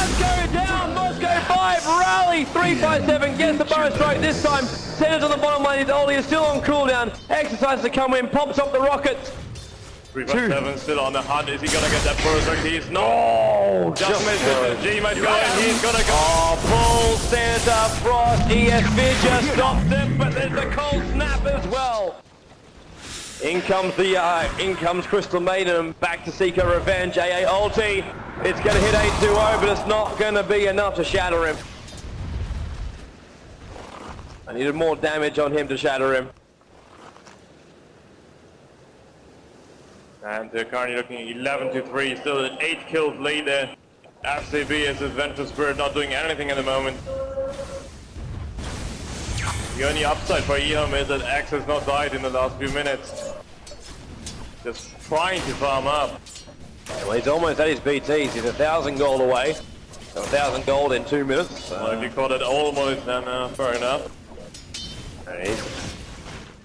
does go down. Moscow 5 rally. 357 gets the burrow strike this time. Centers on the bottom lane. His ulti is still on cooldown. Exercises to come in. Pops up the rockets. 357 still on the hunt. Is he gonna get that burrow strike? He's no. Just missed it. G might go in. He's gonna go. Oh, Paul Santa Frost. ESV just stopped it, but there's a cold snap as well. In comes Crystal Maiden, back to seek her revenge. AA ulti, it's going to hit 820, but it's not going to be enough to shatter him. I needed more damage on him to shatter him. And they're currently looking 11-3, still an 8 kills lead there. FCB is Adventure Spirit not doing anything at the moment. The only upside for EHOME is that X has not died in the last few minutes. Just trying to farm up. Well, he's almost at his BTs. He's 1,000 gold away. So 1,000 gold in 2 minutes. Well, if you call it almost, then fair enough.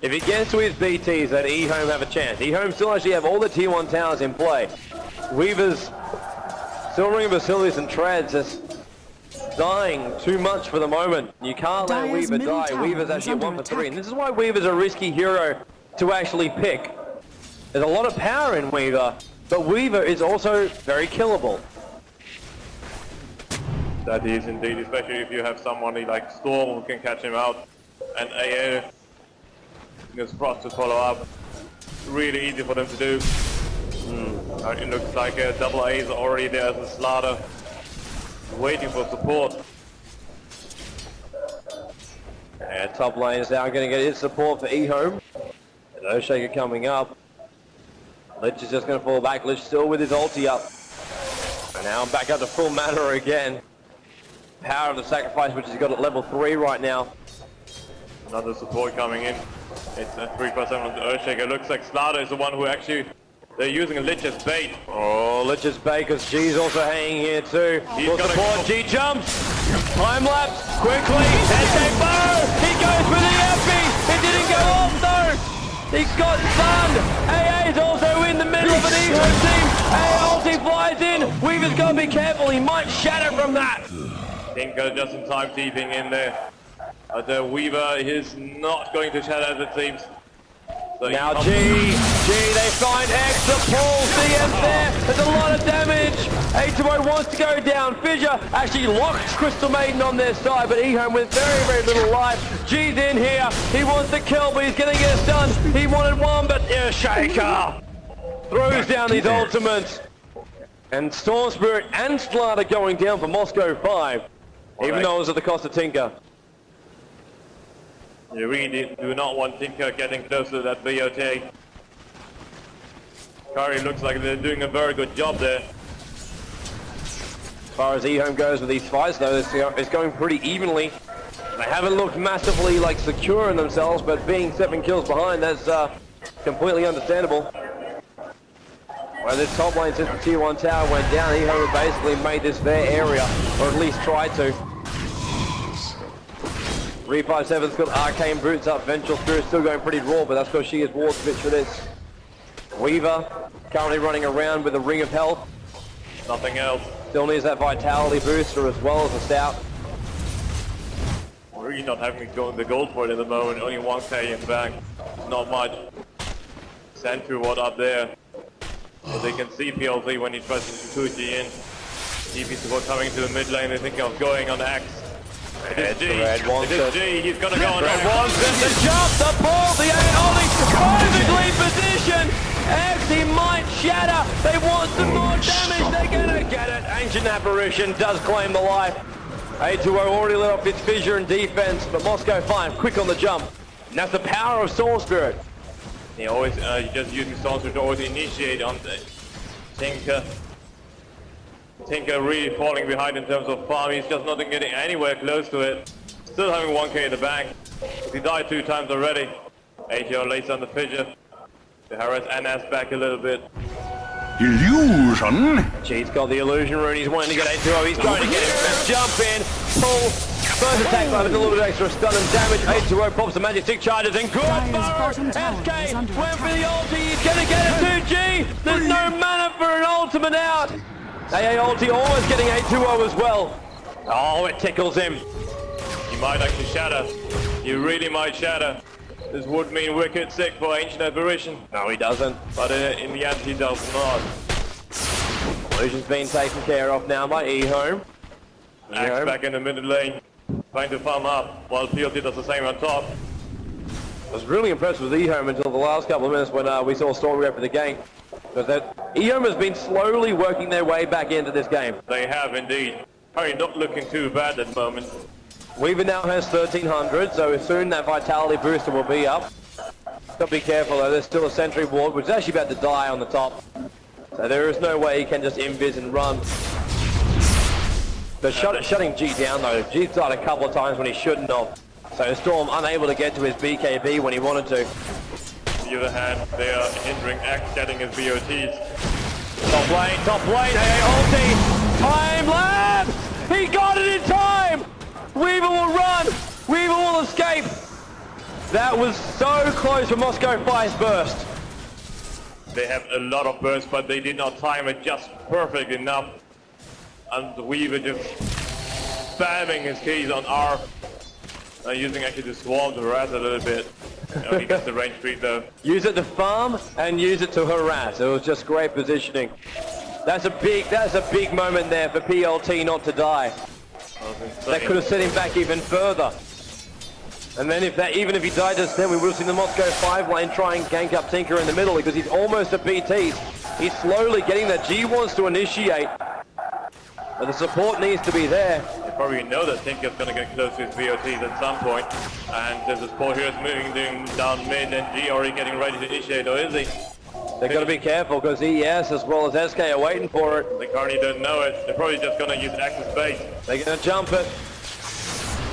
If he gets to his BTs, then EHOME have a chance. EHOME still actually have all the tier 1 towers in play. Weaver's still ringing Basilius and Treads is dying too much for the moment. You can't let Weaver die. Weaver's actually a 1 for 3. And this is why Weaver's a risky hero to actually pick. There's a lot of power in Weaver, but Weaver is also very killable. That is indeed, especially if you have somebody like Storm who can catch him out. And AA gets Frost to follow up. Really easy for them to do. It looks like double A is already there as a slaughter, waiting for support. And top lane is now going to get his support for EHOME. And O'Shaker coming up. Lich is just going to fall back. Lich still with his ulti up. And now I'm back up to full mana again. Power of the sacrifice, which he's got at level 3 right now. Another support coming in. It's a 3+7 on the Earthshaker. Looks like Slaughter is the one who actually, they're using a Lich as bait. Oh, Lich as bait, because G's also hanging here too. For support, G jumps. Time lapse, quickly. Escape bow. He goes for the epi. It didn't go off though. He got stunned. AA is also in the middle of an EHOME team. AA ulti flies in. Weaver's got to be careful. He might shatter from that. Tinker just in time teeping in there. But Weaver is not going to shatter as it seems. So now G, they find X, the Paul CS there. There's a lot of damage. A2O wants to go down. Fissure actually locks Crystal Maiden on their side, but EHOME with very, very little life. G's in here. He wants to kill, but he's going to get stunned. He wanted one, but Shaker throws down these ultimates. And Storm Spirit and Slaughter going down for Moscow 5, even though it was at the cost of Tinker. You really do not want Tinker getting close to that BOT. Kari looks like they're doing a very good job there. As far as EHOME goes with these fights though, it's going pretty evenly. They haven't looked massively like secure in themselves, but being 7 kills behind, that's completely understandable. Well, this top lane since the tier 1 tower went down, EHOME basically made this their area, or at least tried to. 357's got arcane boots up. Vengeful Spirit still going pretty raw, but that's because she is war switch for this. Weaver currently running around with a ring of health. Nothing else. Still needs that vitality booster as well as a stout. We're really not having the gold for it at the moment. Only 1k in the bank. Not much. Sentry ward up there. So they can see PLZ when he tries to 2G in. DP support coming to the mid lane. They're thinking of going on X. It is G. It is G. He's gonna go on X. Wants the jump, the ball, the only perfectly positioned. X, he might shatter. They want some more damage. They're gonna get it. Ancient Apparition does claim the life. A2O already let off its fissure and defense, but Moscow 5 quick on the jump. And that's the power of Storm Spirit. He always just using Storm Spirit to always initiate on the Tinker. Tinker really falling behind in terms of farm. He's just not getting anywhere close to it. Still having 1k in the bank. He died 2 times already. ATO lays on the fissure. The harass NS back a little bit. Illusion? G's got the illusion rune. He's wanting to get A2O. He's trying to get him. Jump in. Pull. First attack by with a little bit extra stun and damage. A2O pops the magic stick charges and good burrow. SK went for the ulti. He's going to get it to G. There's no mana for an ultimate out. AA ulti almost getting A2O as well. Oh, it tickles him. He might actually shatter. He really might shatter. This would mean wicked sick for Ancient Aberration. No, he doesn't. But in the end, he does not. Illusion's been taken care of now by EHOME. Axe back in the middle lane, trying to farm up, while PLT does the same on top. I was really impressed with EHOME until the last couple of minutes when we saw Storm go for the gank. Because EHOME has been slowly working their way back into this game. They have indeed. Curry not looking too bad at the moment. Weaver now has 1300, so soon that vitality booster will be up. Got to be careful though, there's still a sentry ward which is actually about to die on the top. So there is no way he can just invis and run. But shutting G down though, G died a couple of times when he shouldn't have. So Storm unable to get to his BKB when he wanted to. On the other hand, they are hindering Axe getting his BOTs. Top lane, AA ulti! Time lapse! He got it in time! Weaver will run! Weaver will escape! That was so close for Moscow 5's burst. They have a lot of bursts, but they did not time it just perfect enough. And Weaver just spamming his keys on R. Using actually the swarm to harass a little bit. He gets the range speed though. Use it to farm and use it to harass. It was just great positioning. That's a big moment there for PLT not to die. That could have set him back even further. And then even if he died just then, we would have seen the Moscow 5 lane try and gank up Tinker in the middle because he's almost at BTs. He's slowly getting there. G wants to initiate. But the support needs to be there. You probably know that Tinker's going to get close to his VOTs at some point. And there's this poor hero's moving down mid and G already getting ready to initiate, or is he? They've got to be careful because ES as well as SK are waiting for it. They currently don't know it. They're probably just going to use Axe's base. They're going to jump it.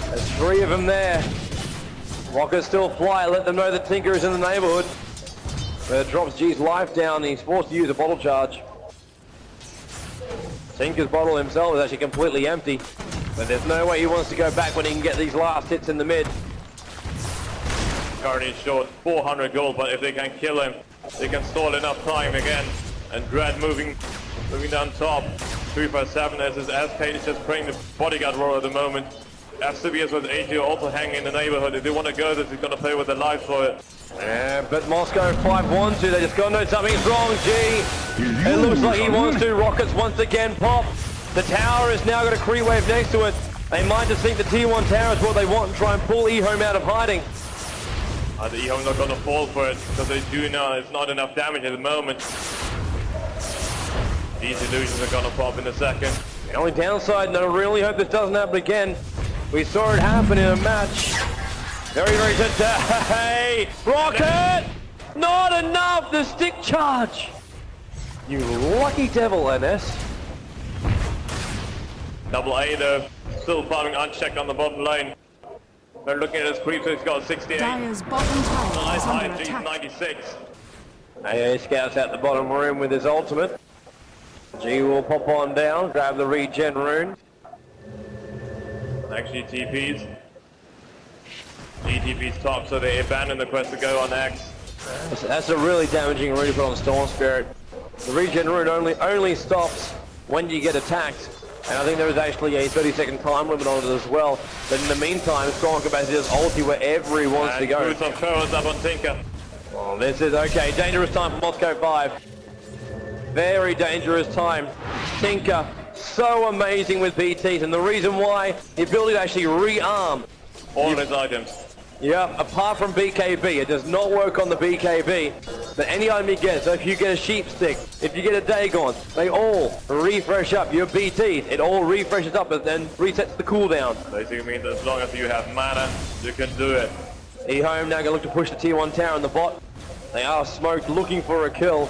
There's 3 of them there. Rockets still fly. Let them know that Tinker is in the neighborhood. But it drops G's life down. He's forced to use a bottle charge. Tinker's bottle himself is actually completely empty. But there's no way he wants to go back when he can get these last hits in the mid. Currently short 400 gold, but if they can kill him, they can stall enough time again. And Dread moving down top. 357 as his SK is just playing the bodyguard role at the moment. FCBS with AG also hanging in the neighborhood. If they want to go this, he's going to play with their lives for it. Yeah, but Moscow 5 wants to. They just got to know something's wrong, G. It looks like he wants to. Rockets once again pop. The tower has now got a Kree wave next to it. They might just think the T1 tower is what they want and try and pull EHOME out of hiding. The EHOME not going to fall for it because they do know it's not enough damage at the moment. These illusions are going to pop in a second. The only downside, and I really hope this doesn't happen again, we saw it happen in a match. Very, very good. Hey, Rocket! Not enough, the stick charge. You lucky devil, NS. Double A though, still farming unchecked on the bottom lane. They're looking at his creep, so he's got 68. Dire's bottom tower Nice is high, under G's attack. 96. AA scouts out the bottom room with his ultimate. G will pop on down, grab the regen rune. Actually TPs. GTP's top, so they abandon the quest to go on X. That's a really damaging rune to put on Storm Spirit. The regen rune only stops when you get attacked. And I think there is actually a 30-second time limit on it as well. But in the meantime, Storm Capacity does ulti wherever he wants to go. Cruise of Curls up on Tinker. Oh, this is okay. Dangerous time for Moscow 5. Very dangerous time. Tinker, so amazing with BTs. And the reason why, the ability to actually rearm All his items. Yeah, apart from BKB, it does not work on the BKB, but any item you get, so if you get a sheep stick, if you get a Dagon, they all refresh up your BTs. It all refreshes up and then resets the cooldown. Basically means as long as you have mana, you can do it. EHOME now going to look to push the T1 tower in the bot. They are smoked looking for a kill.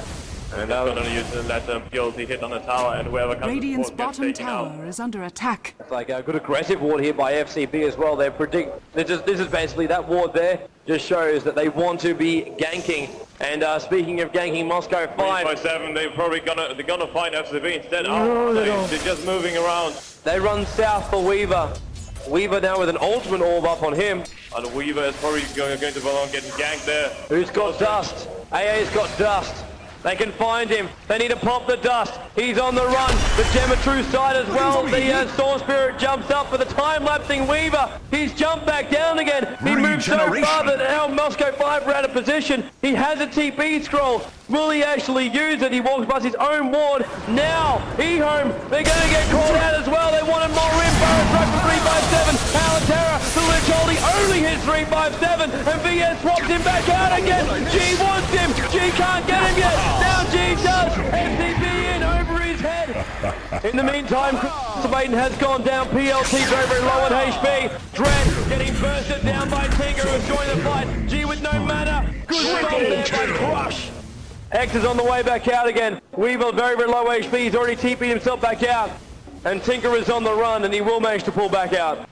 And they're going to use to let them guilty hit on the tower, and whoever comes Radiant's forward gets bottom taken tower out. is under attack. It's like a good aggressive ward here by FCB as well. This is basically that ward there just shows that they want to be ganking. And speaking of ganking, Moscow 5. 357, they're gonna find FCB instead. No, they don't. They're just moving around. They run south for Weaver. Weaver now with an ultimate orb up on him. And Weaver is probably going to belong getting ganked there. Who's got dust? AA's got dust. They can find him. They need to pop the dust. He's on the run. The Geometry side as well. The Storm Spirit jumps up for the time-lapsing Weaver. He's jumped back down again. He moves so far that now Moscow 5 are out of position. He has a TP scroll. Will he actually use it? He walks past his own ward. Now, EHOME, they're going to get called out as well. They wanted more info. Strike for 357. Palatera, the Lich Holding only hits 357. And VS swaps him back out again. G wants him. G can't get him yet. Now G does. SCP in over his head. In the meantime, Maiden has gone down. PLT very, very low on HP. Dread getting bursted down by Tinker, who's joined the fight. G with no mana. Good stop there by Crush. X is on the way back out again. Weevil very, very low HP. He's already TP'd himself back out. And Tinker is on the run, and he will manage to pull back out.